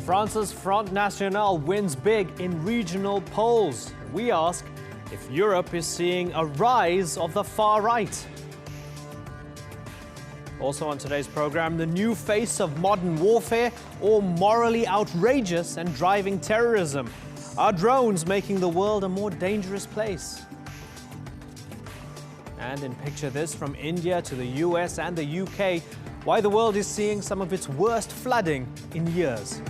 France's Front National wins big in regional polls. We ask if Europe is seeing a rise of the far right. Also on today's program, the new face of modern warfare or morally outrageous and driving terrorism. Are drones making the world a more dangerous place? And in Picture This, from India to the US and the UK, why the world is seeing some of its worst flooding in years.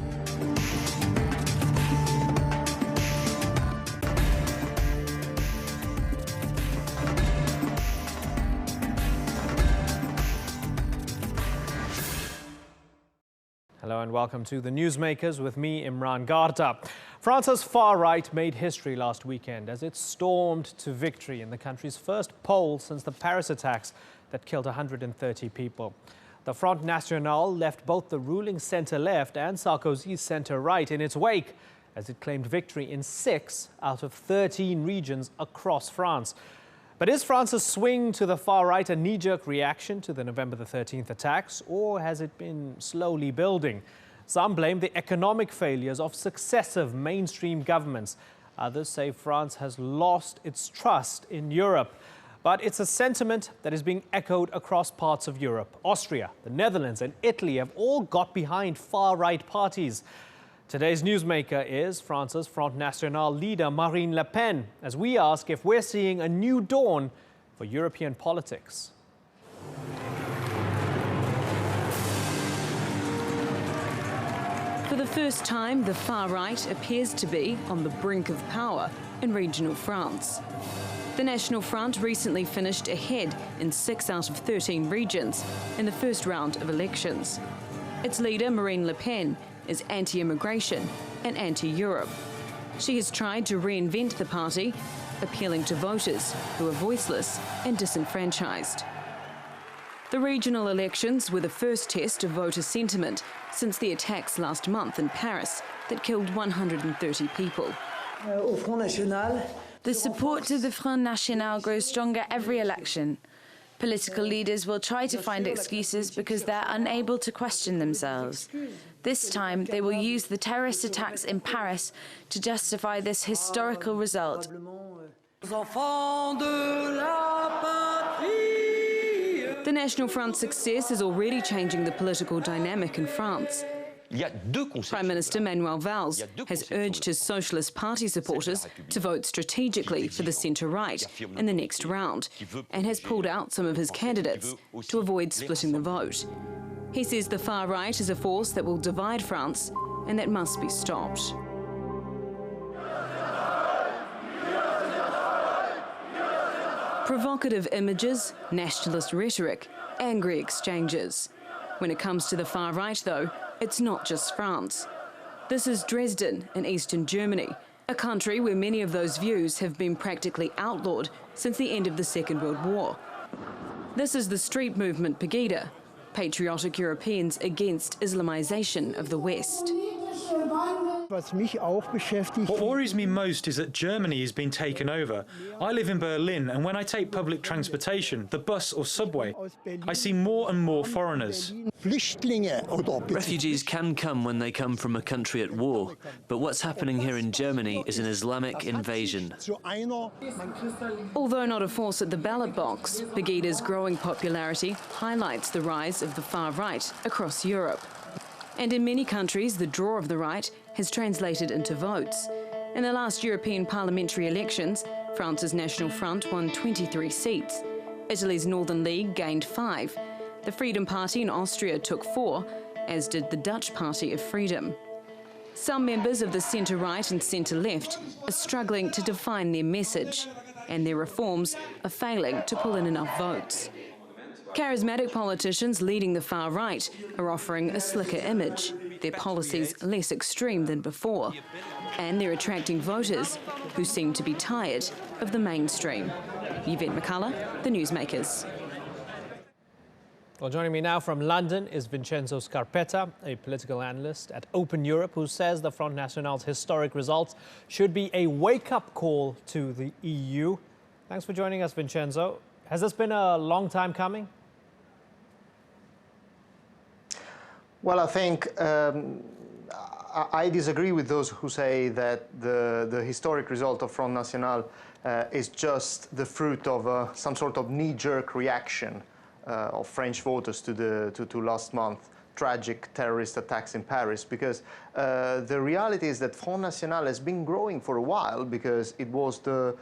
Hello and welcome to the Newsmakers with me, Imran Garta. France's far right made history last weekend as it stormed to victory in the country's first poll since the Paris attacks that killed 130 people. The Front National left both the ruling centre-left and Sarkozy's centre-right in its wake as it claimed victory in 6 out of 13 regions across France. But is France's swing to the far right a knee-jerk reaction to the November the 13th attacks, or has it been slowly building? Some blame the economic failures of successive mainstream governments. Others say France has lost its trust in Europe. But it's a sentiment that is being echoed across parts of Europe. Austria, the Netherlands and Italy have all got behind far-right parties. Today's newsmaker is France's Front National leader, Marine Le Pen, as we ask if we're seeing a new dawn for European politics. For the first time, the far right appears to be on the brink of power in regional France. The National Front recently finished ahead in 6 out of 13 regions in the first round of elections. Its leader, Marine Le Pen, is anti-immigration and anti-Europe. She has tried to reinvent the party, appealing to voters who are voiceless and disenfranchised. The regional elections were the first test of voter sentiment since the attacks last month in Paris that killed 130 people. The support to the Front National grows stronger every election. Political leaders will try to find excuses because they're unable to question themselves. This time, they will use the terrorist attacks in Paris to justify this historical result. The National Front's success is already changing the political dynamic in France. Prime Minister Manuel Valls has urged his Socialist Party supporters to vote strategically for the centre-right in the next round and has pulled out some of his candidates to avoid splitting the vote. He says the far right is a force that will divide France and that must be stopped. Provocative images, nationalist rhetoric, angry exchanges. When it comes to the far right, though, it's not just France. This is Dresden in eastern Germany, a country where many of those views have been practically outlawed since the end of the Second World War. This is the street movement Pegida, patriotic Europeans against Islamization of the West. What worries me most is that Germany has been taken over. I live in Berlin, and when I take public transportation, the bus or subway, I see more and more foreigners. Refugees can come when they come from a country at war, but what's happening here in Germany is an Islamic invasion. Although not a force at the ballot box, Pegida's growing popularity highlights the rise of the far right across Europe. And in many countries, the draw of the right has translated into votes. In the last European parliamentary elections, France's National Front won 23 seats. Italy's Northern League gained 5. The Freedom Party in Austria took 4, as did the Dutch Party of Freedom. Some members of the centre-right and centre-left are struggling to define their message, and their reforms are failing to pull in enough votes. Charismatic politicians leading the far right are offering a slicker image, their policies less extreme than before, and they're attracting voters who seem to be tired of the mainstream. Yvette McCullough, The Newsmakers. Well, joining me now from London is Vincenzo Scarpetta, a political analyst at Open Europe, who says the Front National's historic results should be a wake-up call to the EU. Thanks for joining us, Vincenzo. Has this been a long time coming? Well, I think I disagree with those who say that the historic result of Front National is just the fruit of some sort of knee-jerk reaction of French voters to last month tragic terrorist attacks in Paris, because the reality is that Front National has been growing for a while because it was the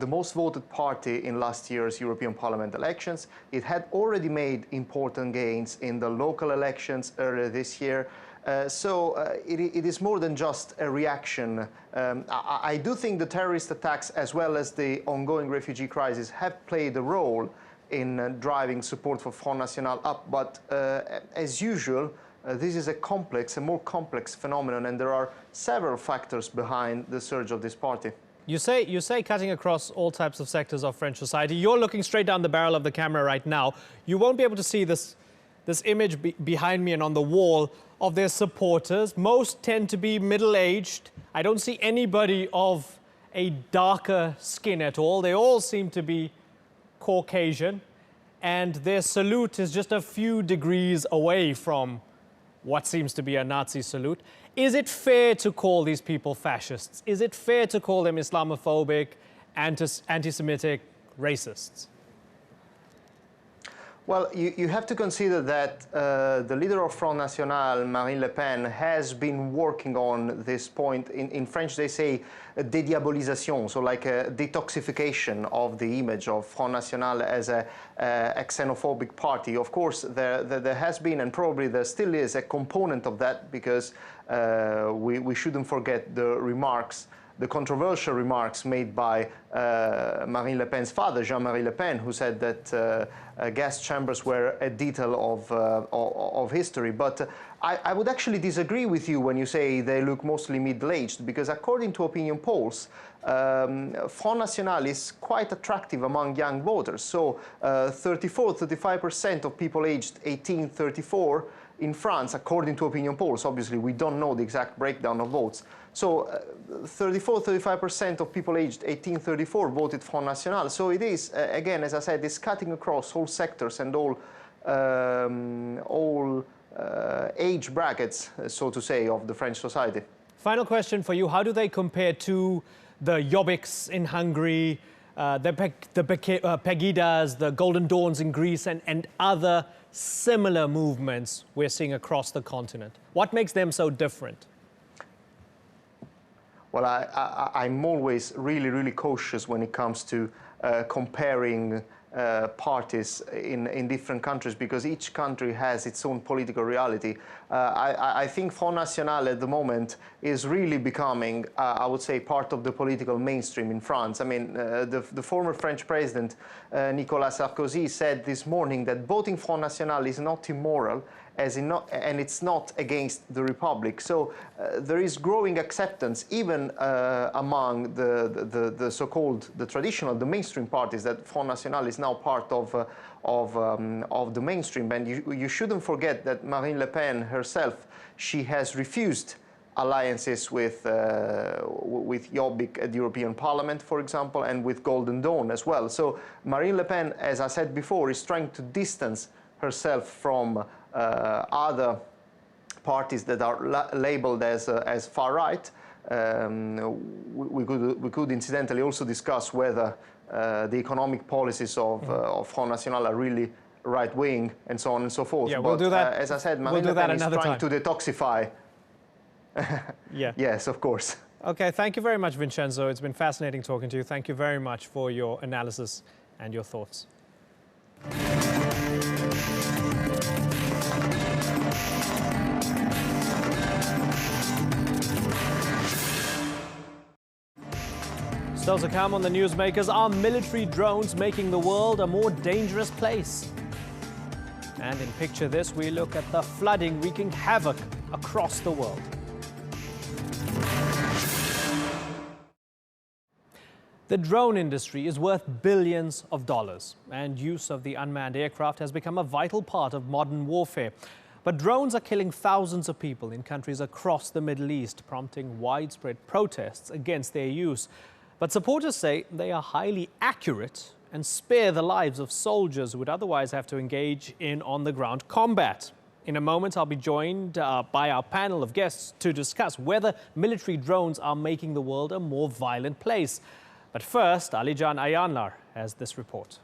most voted party in last year's European Parliament elections. It had already made important gains in the local elections earlier this year. So it is more than just a reaction. I do think the terrorist attacks as well as the ongoing refugee crisis have played a role in driving support for Front National up, but as usual, this is a more complex phenomenon, and there are several factors behind the surge of this party. You say cutting across all types of sectors of French society. You're looking straight down the barrel of the camera right now. You won't be able to see this image behind me and on the wall of their supporters. Most tend to be middle-aged. I don't see anybody of a darker skin at all. They all seem to be Caucasian, and their salute is just a few degrees away from what seems to be a Nazi salute. Is it fair to call these people fascists? Is it fair to call them Islamophobic, anti-Semitic, racists? Well, you have to consider that the leader of Front National, Marine Le Pen, has been working on this point. In French, they say dédiabolisation, so like a detoxification of the image of Front National as a xenophobic party. Of course, there has been, and probably there still is, a component of that, because we shouldn't forget the controversial remarks made by Marine Le Pen's father, Jean-Marie Le Pen, who said that gas chambers were a detail of history. But I would actually disagree with you when you say they look mostly middle-aged, because according to opinion polls, Front National is quite attractive among young voters. So 35% of people aged 18-34 in France, according to opinion polls. Obviously, we don't know the exact breakdown of votes. So 35% of people aged 18-34 voted Front National. So it is, again, as I said, it's cutting across all sectors and all age brackets, so to say, of the French society. Final question for you. How do they compare to the Jobbiks in Hungary, the Pegidas, the Golden Dawns in Greece, and other similar movements we're seeing across the continent? What makes them so different? Well, I'm always really cautious when it comes to comparing parties in different countries, because each country has its own political reality. I think Front National at the moment is really becoming, I would say, part of the political mainstream in France. I mean, the former French president, Nicolas Sarkozy, said this morning that voting Front National is not immoral, and it's not against the Republic. So there is growing acceptance even among the so-called, the traditional, the mainstream parties, that Front National is now part of the mainstream. And you shouldn't forget that Marine Le Pen herself, she has refused alliances with Jobbik at the European Parliament, for example, and with Golden Dawn as well. So Marine Le Pen, as I said before, is trying to distance herself from other parties that are labeled as far right. We could incidentally also discuss whether the economic policies of Front National are really right wing, and so on and so forth. Yeah, we'll do that. As I said, Marine Le Pen is trying to detoxify. Yeah. Yes, of course. Okay, thank you very much, Vincenzo. It's been fascinating talking to you. Thank you very much for your analysis and your thoughts. Still to come on the Newsmakers, are military drones making the world a more dangerous place? And in Picture This, we look at the flooding wreaking havoc across the world. The drone industry is worth billions of dollars, and use of the unmanned aircraft has become a vital part of modern warfare. But drones are killing thousands of people in countries across the Middle East, prompting widespread protests against their use. But supporters say they are highly accurate and spare the lives of soldiers who would otherwise have to engage in on-the-ground combat. In a moment, I'll be joined by our panel of guests to discuss whether military drones are making the world a more violent place. But first, Alican Ayanlar has this report.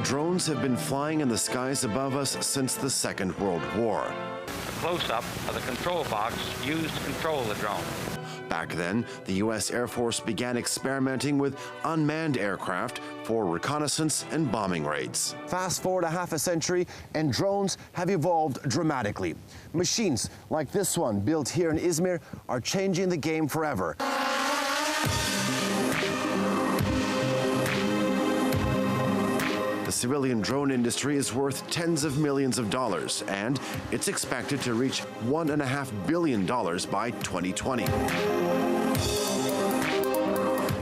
Drones have been flying in the skies above us since the Second World War. A close-up of the control box used to control the drone. Back then, the U.S. Air Force began experimenting with unmanned aircraft for reconnaissance and bombing raids. Fast forward a half a century, and drones have evolved dramatically. Machines like this one, built here in Izmir, are changing the game forever. The civilian drone industry is worth tens of millions of dollars, and it's expected to reach $1.5 billion by 2020.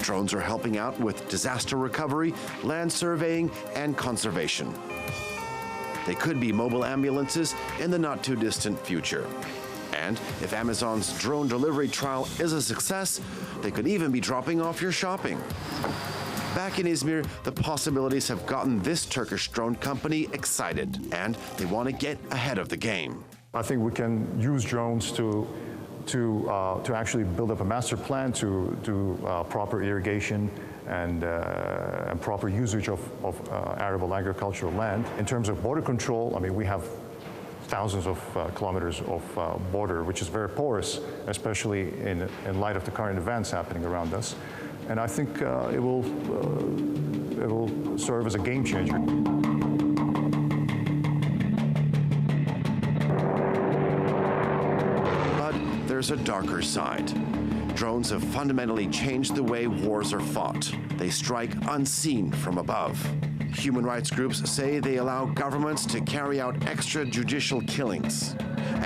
Drones are helping out with disaster recovery, land surveying, and conservation. They could be mobile ambulances in the not-too-distant future. And if Amazon's drone delivery trial is a success, they could even be dropping off your shopping. Back in Izmir, the possibilities have gotten this Turkish drone company excited, and they want to get ahead of the game. I think we can use drones to actually build up a master plan to do proper irrigation and proper usage of arable agricultural land. In terms of border control, I mean, we have thousands of kilometers of border, which is very porous, especially in light of the current events happening around us. And I think it will serve as a game changer. But there's a darker side. Drones have fundamentally changed the way wars are fought. They strike unseen from above. Human rights groups say they allow governments to carry out extrajudicial killings.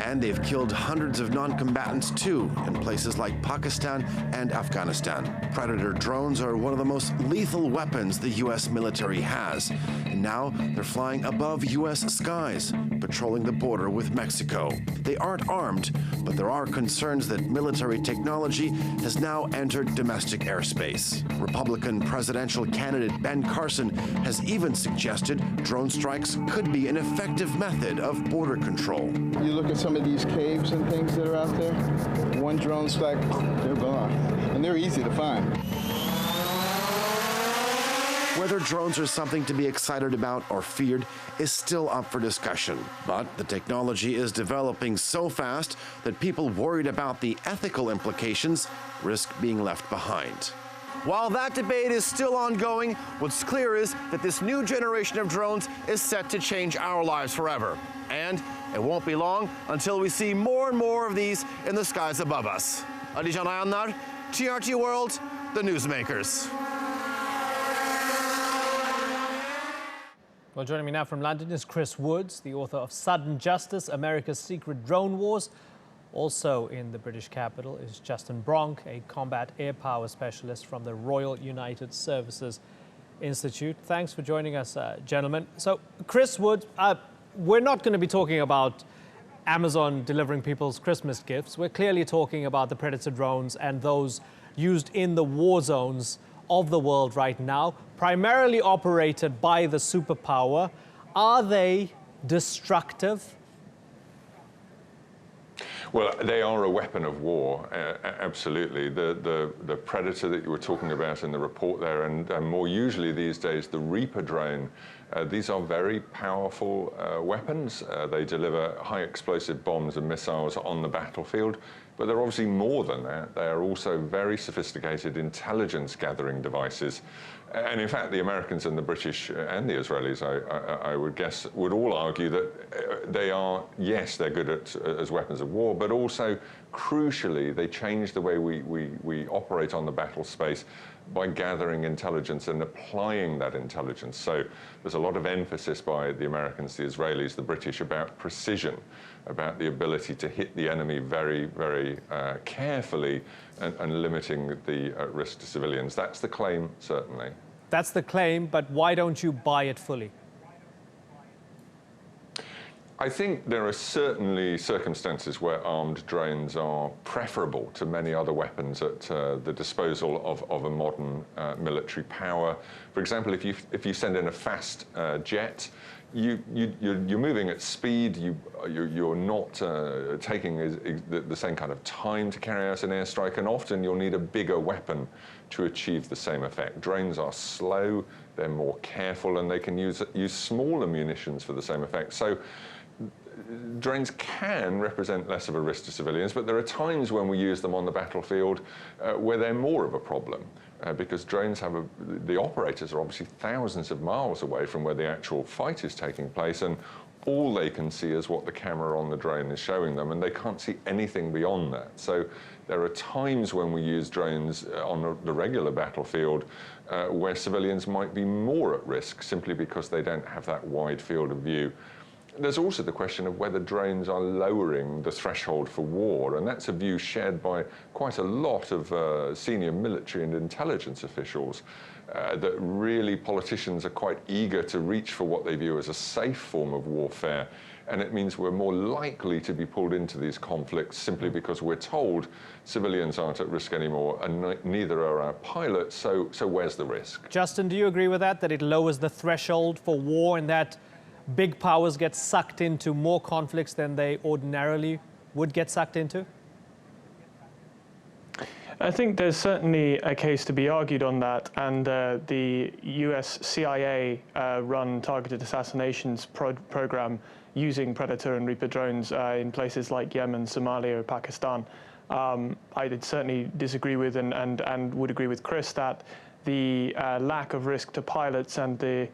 And they've killed hundreds of non-combatants too in places like Pakistan and Afghanistan. Predator drones are one of the most lethal weapons the U.S. military has. And now they're flying above U.S. skies, patrolling the border with Mexico. They aren't armed, but there are concerns that military technology has now entered domestic airspace. Republican presidential candidate Ben Carson has even suggested drone strikes could be an effective method of border control. You look at some of these caves and things that are out there, one drone strike, they're gone. And they're easy to find. Whether drones are something to be excited about or feared is still up for discussion. But the technology is developing so fast that people worried about the ethical implications risk being left behind. While that debate is still ongoing, what's clear is that this new generation of drones is set to change our lives forever. And it won't be long until we see more and more of these in the skies above us. Alican Ayanlar, TRT World, the Newsmakers. Well, joining me now from London is Chris Woods, the author of Sudden Justice, America's Secret Drone Wars. Also in the British capital is Justin Bronk, a combat air power specialist from the Royal United Services Institute. Thanks for joining us, gentlemen. So, Chris Woods, we're not going to be talking about Amazon delivering people's Christmas gifts. We're clearly talking about the Predator drones and those used in the war zones of the world right now, primarily operated by the superpower. Are they destructive? Well, they are a weapon of war, absolutely. The Predator that you were talking about in the report there, and more usually these days, the Reaper drone, these are very powerful weapons. They deliver high explosive bombs and missiles on the battlefield, but they're obviously more than that. They are also very sophisticated intelligence gathering devices. And in fact, the Americans and the British and the Israelis, I would guess, would all argue that they are, yes, they're good as weapons of war, but also, crucially, they change the way we operate on the battle space by gathering intelligence and applying that intelligence. So there's a lot of emphasis by the Americans, the Israelis, the British about precision, about the ability to hit the enemy very, very carefully and limiting the risk to civilians. That's the claim, certainly. That's the claim, but why don't you buy it fully? I think there are certainly circumstances where armed drones are preferable to many other weapons at the disposal of a modern military power. For example, if you send in a fast jet, you're moving at speed. You're not taking the same kind of time to carry out an airstrike, and often you'll need a bigger weapon to achieve the same effect. Drones are slow, they're more careful, and they can use smaller munitions for the same effect. So drones can represent less of a risk to civilians, but there are times when we use them on the battlefield where they're more of a problem. Because drones the operators are obviously thousands of miles away from where the actual fight is taking place, and all they can see is what the camera on the drone is showing them, and they can't see anything beyond that. So there are times when we use drones on the regular battlefield where civilians might be more at risk simply because they don't have that wide field of view. There's also the question of whether drones are lowering the threshold for war, and that's a view shared by quite a lot of senior military and intelligence officials, that really politicians are quite eager to reach for what they view as a safe form of warfare, and it means we're more likely to be pulled into these conflicts simply because we're told civilians aren't at risk anymore, and neither are our pilots, so where's the risk? Justin, do you agree with that it lowers the threshold for war and that big powers get sucked into more conflicts than they ordinarily would get sucked into? I think there's certainly a case to be argued on that, and the US CIA run targeted assassinations program using Predator and Reaper drones in places like Yemen, Somalia, or Pakistan. I did certainly disagree with and would agree with Chris that the lack of risk to pilots and the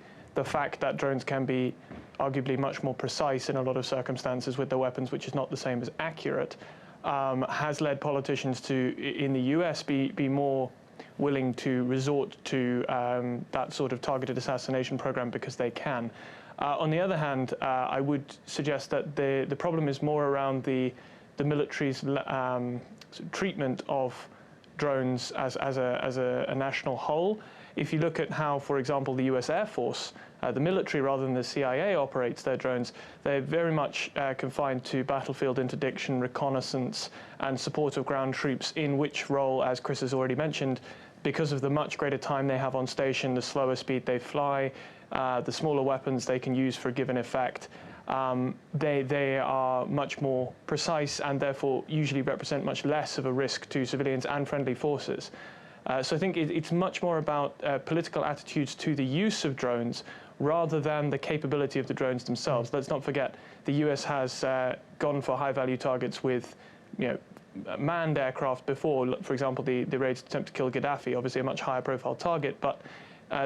fact that drones can be arguably much more precise in a lot of circumstances with their weapons, which is not the same as accurate, has led politicians to, in the US, be more willing to resort to that sort of targeted assassination program because they can. On the other hand, I would suggest that the problem is more around the military's treatment of drones as a national whole. If you look at how, for example, the US Air Force, the military rather than the CIA operates their drones, they're very much confined to battlefield interdiction, reconnaissance, and support of ground troops, in which role, as Chris has already mentioned, because of the much greater time they have on station, the slower speed they fly, the smaller weapons they can use for a given effect, they are much more precise and therefore usually represent much less of a risk to civilians and friendly forces. So I think it's much more about political attitudes to the use of drones rather than the capability of the drones themselves. Let's not forget, the US has gone for high-value targets with, manned aircraft before. For example, the raids attempt to kill Gaddafi, obviously a much higher profile target, but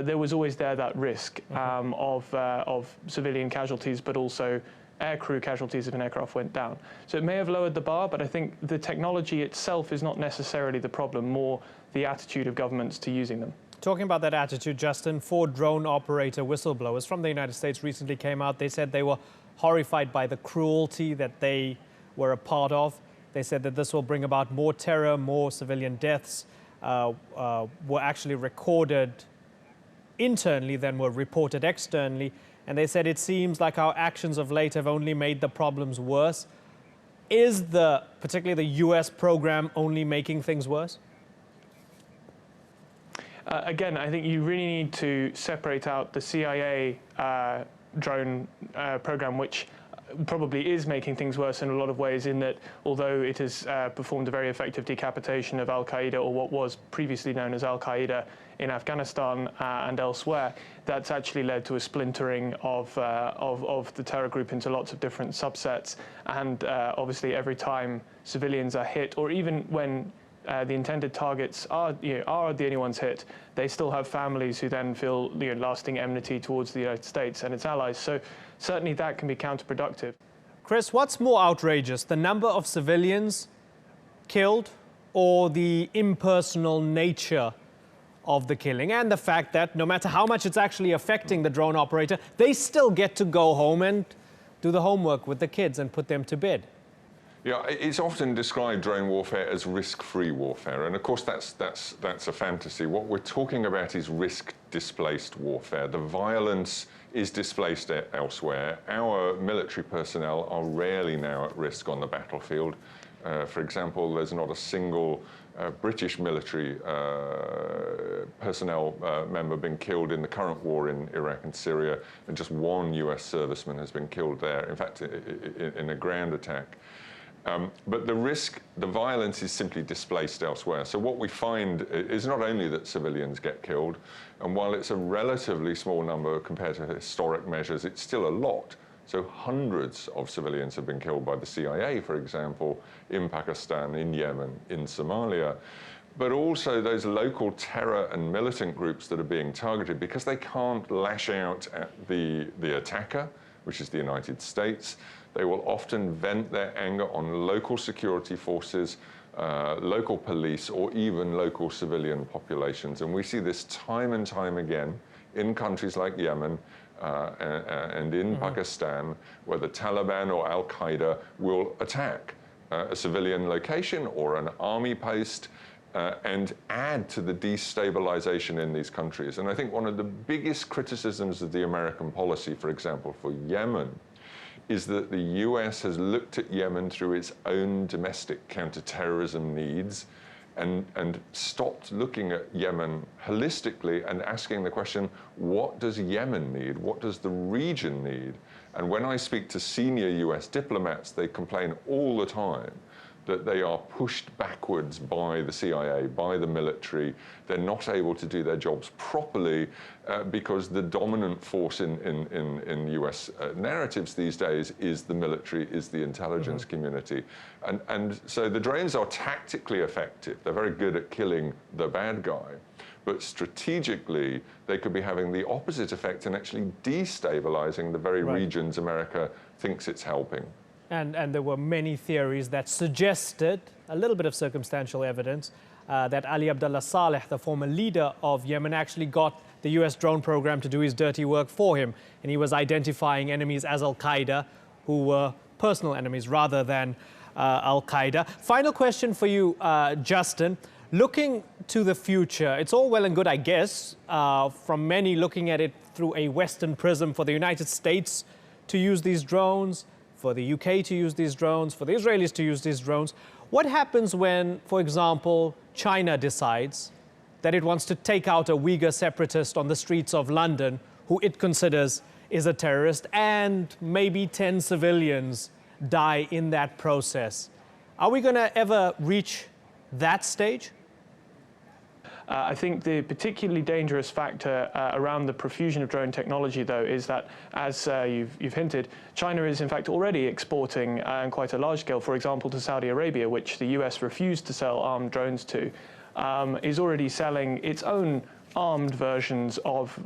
there was always that risk of civilian casualties, but also aircrew casualties if an aircraft went down. So it may have lowered the bar, but I think the technology itself is not necessarily the problem, more the attitude of governments to using them. Talking about that attitude, Justin, 4 drone operator whistleblowers from the United States recently came out. They said they were horrified by the cruelty that they were a part of. They said that this will bring about more terror, more civilian deaths were actually recorded internally than were reported externally. And they said it seems like our actions of late have only made the problems worse. Is particularly the US program only making things worse? Again, I think you really need to separate out the CIA drone program, which probably is making things worse in a lot of ways, in that although it has performed a very effective decapitation of Al-Qaeda, or what was previously known as Al-Qaeda in Afghanistan and elsewhere, that's actually led to a splintering of the terror group into lots of different subsets. And obviously every time civilians are hit, or even when the intended targets are the only ones hit, they still have families who then feel lasting enmity towards the United States and its allies. So certainly that can be counterproductive. Chris, what's more outrageous, the number of civilians killed or the impersonal nature of the killing, and the fact that no matter how much it's actually affecting the drone operator, they still get to go home and do the homework with the kids and put them to bed? Yeah, it's often described, drone warfare, as risk-free warfare, and of course that's a fantasy. What we're talking about is risk-displaced warfare. The violence is displaced elsewhere. Our military personnel are rarely now at risk on the battlefield. For example, there's not a single British military personnel member been killed in the current war in Iraq and Syria, and just one US serviceman has been killed there, in fact, in a ground attack. But the violence is simply displaced elsewhere. So what we find is not only that civilians get killed, and while it's a relatively small number compared to historic measures, it's still a lot. So hundreds of civilians have been killed by the CIA, for example, in Pakistan, in Yemen, in Somalia. But also those local terror and militant groups that are being targeted because they can't lash out at the attacker, which is the United States. They will often vent their anger on local security forces, local police, or even local civilian populations. And we see this time and time again in countries like Yemen, and in Pakistan, where the Taliban or Al-Qaeda will attack a civilian location or an army post and add to the destabilization in these countries. And I think one of the biggest criticisms of the American policy, for example, for Yemen, is that the US has looked at Yemen through its own domestic counterterrorism needs and stopped looking at Yemen holistically and asking the question, what does Yemen need? What does the region need? And when I speak to senior US diplomats, they complain all the time that they are pushed backwards by the CIA, by the military. They're not able to do their jobs properly because the dominant force in US narratives these days is the military, is the intelligence community. And so the drones are tactically effective. They're very good at killing the bad guy. But strategically, they could be having the opposite effect and actually destabilizing the very regions America thinks it's helping. And there were many theories that suggested, a little bit of circumstantial evidence, that Ali Abdullah Saleh, the former leader of Yemen, actually got the US drone program to do his dirty work for him. And he was identifying enemies as Al-Qaeda, who were personal enemies rather than Al-Qaeda. Final question for you, Justin. Looking to the future, it's all well and good, I guess, from many looking at it through a Western prism for the United States to use these drones, for the UK to use these drones, for the Israelis to use these drones. What happens when, for example, China decides that it wants to take out a Uyghur separatist on the streets of London who it considers is a terrorist, and maybe 10 civilians die in that process? Are we going to ever reach that stage? I think the particularly dangerous factor around the profusion of drone technology, though, is that, as you've hinted, China is in fact already exporting on quite a large scale, for example, to Saudi Arabia, which the US refused to sell armed drones to, is already selling its own armed versions of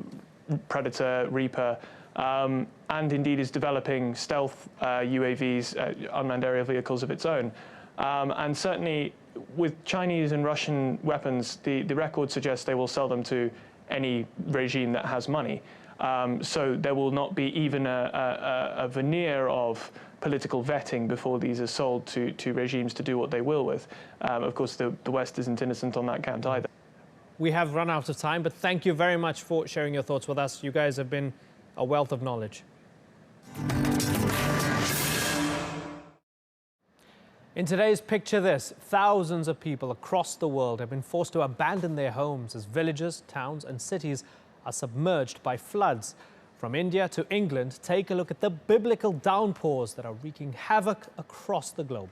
Predator, Reaper, and indeed is developing stealth UAVs, unmanned aerial vehicles of its own. And certainly, with Chinese and Russian weapons, the record suggests they will sell them to any regime that has money. So there will not be even a veneer of political vetting before these are sold to regimes to do what they will with. Of course, the West isn't innocent on that count either. We have run out of time, but thank you very much for sharing your thoughts with us. You guys have been a wealth of knowledge. In today's Picture This, thousands of people across the world have been forced to abandon their homes as villages, towns and cities are submerged by floods. From India to England, take a look at the biblical downpours that are wreaking havoc across the globe.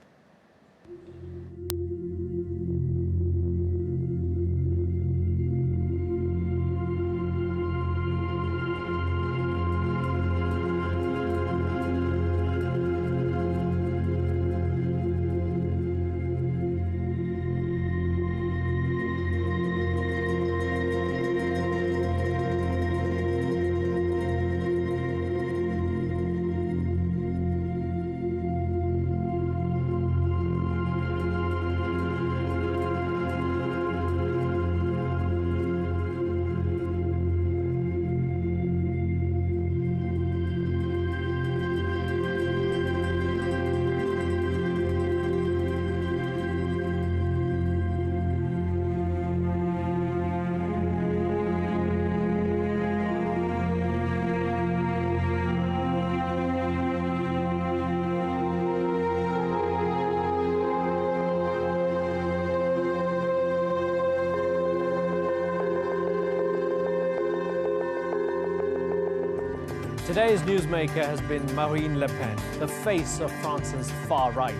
Today's newsmaker has been Marine Le Pen, the face of France's far right,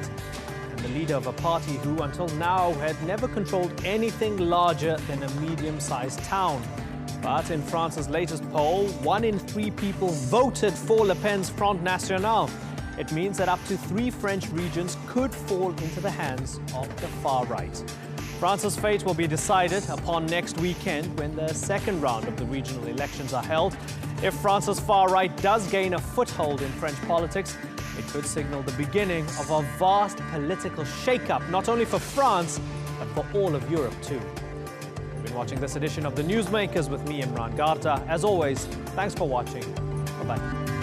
and the leader of a party who, until now, had never controlled anything larger than a medium-sized town. But in France's latest poll, 1 in 3 people voted for Le Pen's Front National. It means that up to 3 French regions could fall into the hands of the far right. France's fate will be decided upon next weekend when the second round of the regional elections are held. If France's far right does gain a foothold in French politics, it could signal the beginning of a vast political shake-up, not only for France, but for all of Europe too. You've been watching this edition of the Newsmakers with me, Imran Garta. As always, thanks for watching. Bye-bye.